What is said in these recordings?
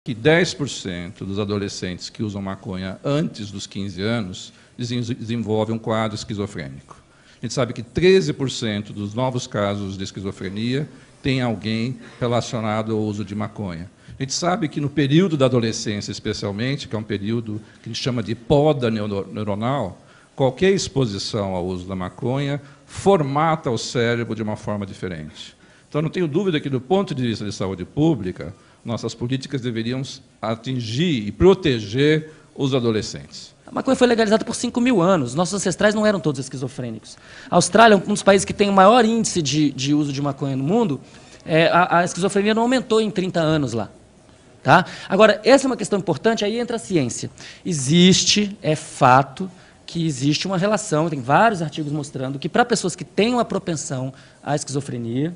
que 10% dos adolescentes que usam maconha antes dos 15 anos desenvolvem um quadro esquizofrênico. A gente sabe que 13% dos novos casos de esquizofrenia tem alguém relacionado ao uso de maconha. A gente sabe que no período da adolescência, especialmente, que é um período que a gente chama de poda neuronal, qualquer exposição ao uso da maconha formata o cérebro de uma forma diferente. Então, não tenho dúvida que, do ponto de vista de saúde pública, nossas políticas deveriam atingir e proteger os adolescentes. A maconha foi legalizada por 5.000 anos. Nossos ancestrais não eram todos esquizofrênicos. A Austrália, um dos países que tem o maior índice de uso de maconha no mundo, a esquizofrenia não aumentou em 30 anos lá. Tá? Agora, essa é uma questão importante, aí entra a ciência. É fato, que existe uma relação, tem vários artigos mostrando que para pessoas que têm uma propensão à esquizofrenia,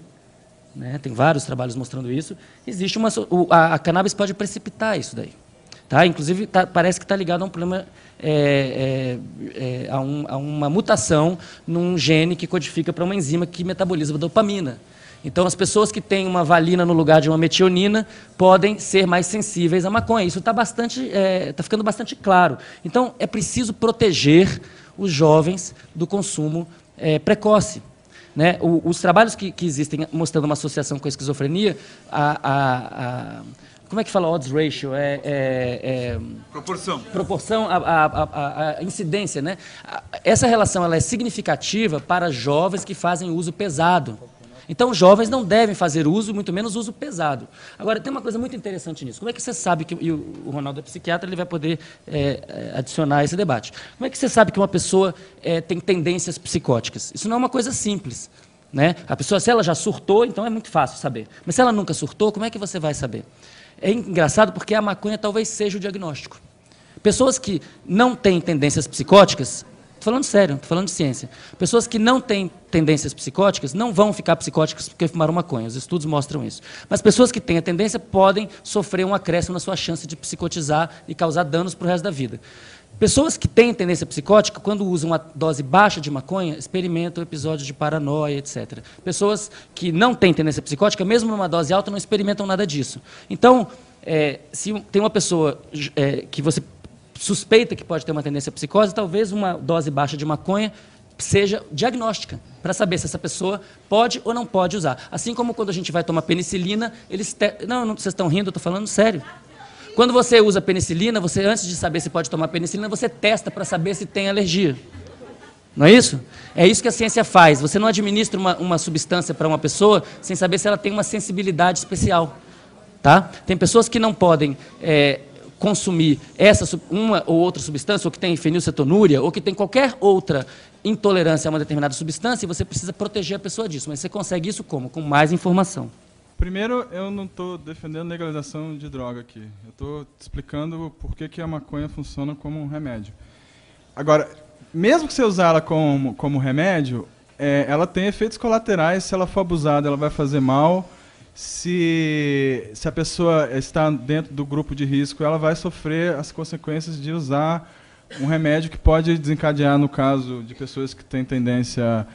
né, tem vários trabalhos mostrando isso, existe a cannabis pode precipitar isso daí. Tá? Inclusive, parece que está ligado a um problema, a uma mutação num gene que codifica para uma enzima que metaboliza a dopamina. Então, as pessoas que têm uma valina no lugar de uma metionina podem ser mais sensíveis à maconha. Isso está ficando bastante claro. Então, é preciso proteger os jovens do consumo precoce. Né? Os trabalhos que existem mostrando uma associação com a esquizofrenia, como é que fala odds ratio? Proporção à incidência. Né? Essa relação ela é significativa para jovens que fazem uso pesado. Então, os jovens não devem fazer uso, muito menos uso pesado. Agora, tem uma coisa muito interessante nisso. Como é que você sabe que... E o Ronaldo é psiquiatra, ele vai poder adicionar esse debate. Como é que você sabe que uma pessoa tem tendências psicóticas? Isso não é uma coisa simples. Né? A pessoa, se ela já surtou, então é muito fácil saber. Mas se ela nunca surtou, como é que você vai saber? É engraçado porque a maconha talvez seja o diagnóstico. Pessoas que não têm tendências psicóticas... Estou falando sério, estou falando de ciência. Pessoas que não têm tendências psicóticas não vão ficar psicóticas porque fumaram maconha. Os estudos mostram isso. Mas pessoas que têm a tendência podem sofrer um acréscimo na sua chance de psicotizar e causar danos para o resto da vida. Pessoas que têm tendência psicótica, quando usam uma dose baixa de maconha, experimentam episódios de paranoia, etc. Pessoas que não têm tendência psicótica, mesmo numa dose alta, não experimentam nada disso. Então, se tem uma pessoa que você suspeita que pode ter uma tendência à psicose, talvez uma dose baixa de maconha seja diagnóstica, para saber se essa pessoa pode ou não pode usar. Assim como quando a gente vai tomar penicilina, não, vocês estão rindo, eu estou falando sério. Quando você usa penicilina, você, antes de saber se pode tomar penicilina, você testa para saber se tem alergia. Não é isso? É isso que a ciência faz. Você não administra uma substância para uma pessoa sem saber se ela tem uma sensibilidade especial. Tá? Tem pessoas que não podem... consumir uma ou outra substância, ou que tem fenilcetonúria, ou que tem qualquer outra intolerância a uma determinada substância, e você precisa proteger a pessoa disso. Mas você consegue isso como? Com mais informação. Primeiro, eu não estou defendendo legalização de droga aqui. Eu estou explicando por que a maconha funciona como um remédio. Agora, mesmo que você usar ela como remédio, ela tem efeitos colaterais. Se ela for abusada, ela vai fazer mal. Se a pessoa está dentro do grupo de risco, ela vai sofrer as consequências de usar um remédio que pode desencadear, no caso de pessoas que têm tendência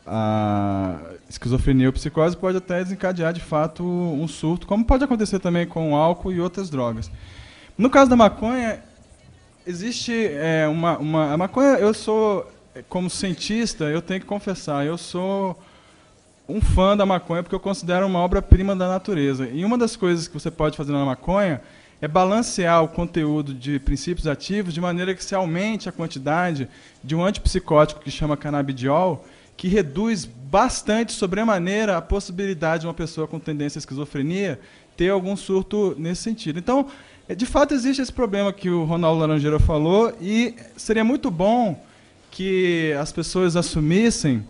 a esquizofrenia ou psicose, pode até desencadear, de fato, um surto, como pode acontecer também com o álcool e outras drogas. No caso da maconha, existe a maconha, eu sou, como cientista, eu tenho que confessar, eu sou um fã da maconha porque eu considero uma obra-prima da natureza. E uma das coisas que você pode fazer na maconha é balancear o conteúdo de princípios ativos de maneira que se aumente a quantidade de um antipsicótico que chama canabidiol, que reduz bastante, sobremaneira, a possibilidade de uma pessoa com tendência à esquizofrenia ter algum surto nesse sentido. Então, de fato, existe esse problema que o Ronaldo Laranjeira falou, e seria muito bom que as pessoas assumissem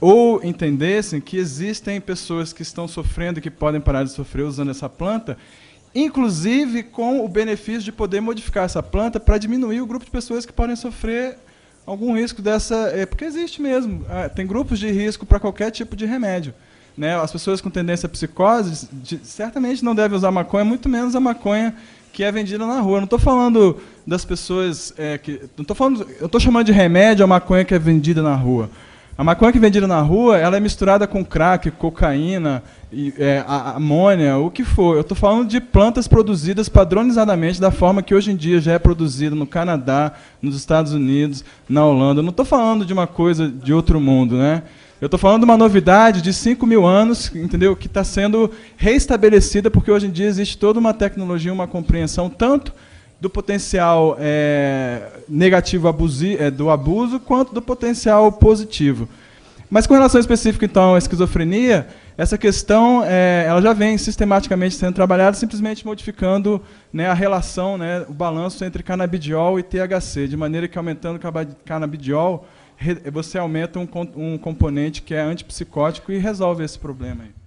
ou entendessem que existem pessoas que estão sofrendo e que podem parar de sofrer usando essa planta, inclusive com o benefício de poder modificar essa planta para diminuir o grupo de pessoas que podem sofrer algum risco dessa... porque existe mesmo. Tem grupos de risco para qualquer tipo de remédio. Né? As pessoas com tendência à psicose certamente não devem usar maconha, muito menos a maconha que é vendida na rua. Não estou falando das pessoas... eu estou chamando de remédio a maconha que é vendida na rua. A maconha que é vendida na rua, ela é misturada com crack, cocaína, amônia, o que for. Eu estou falando de plantas produzidas padronizadamente da forma que hoje em dia já é produzida no Canadá, nos Estados Unidos, na Holanda. Eu não estou falando de uma coisa de outro mundo, né? Eu estou falando de uma novidade de 5.000 anos, entendeu? Que está sendo reestabelecida, porque hoje em dia existe toda uma tecnologia, uma compreensão, tanto do potencial negativo do abuso, quanto do potencial positivo. Mas com relação específica, então, à esquizofrenia, essa questão ela já vem sistematicamente sendo trabalhada, simplesmente modificando, né, a relação, né, o balanço entre canabidiol e THC, de maneira que, aumentando o canabidiol, você aumenta um componente que é antipsicótico e resolve esse problema aí.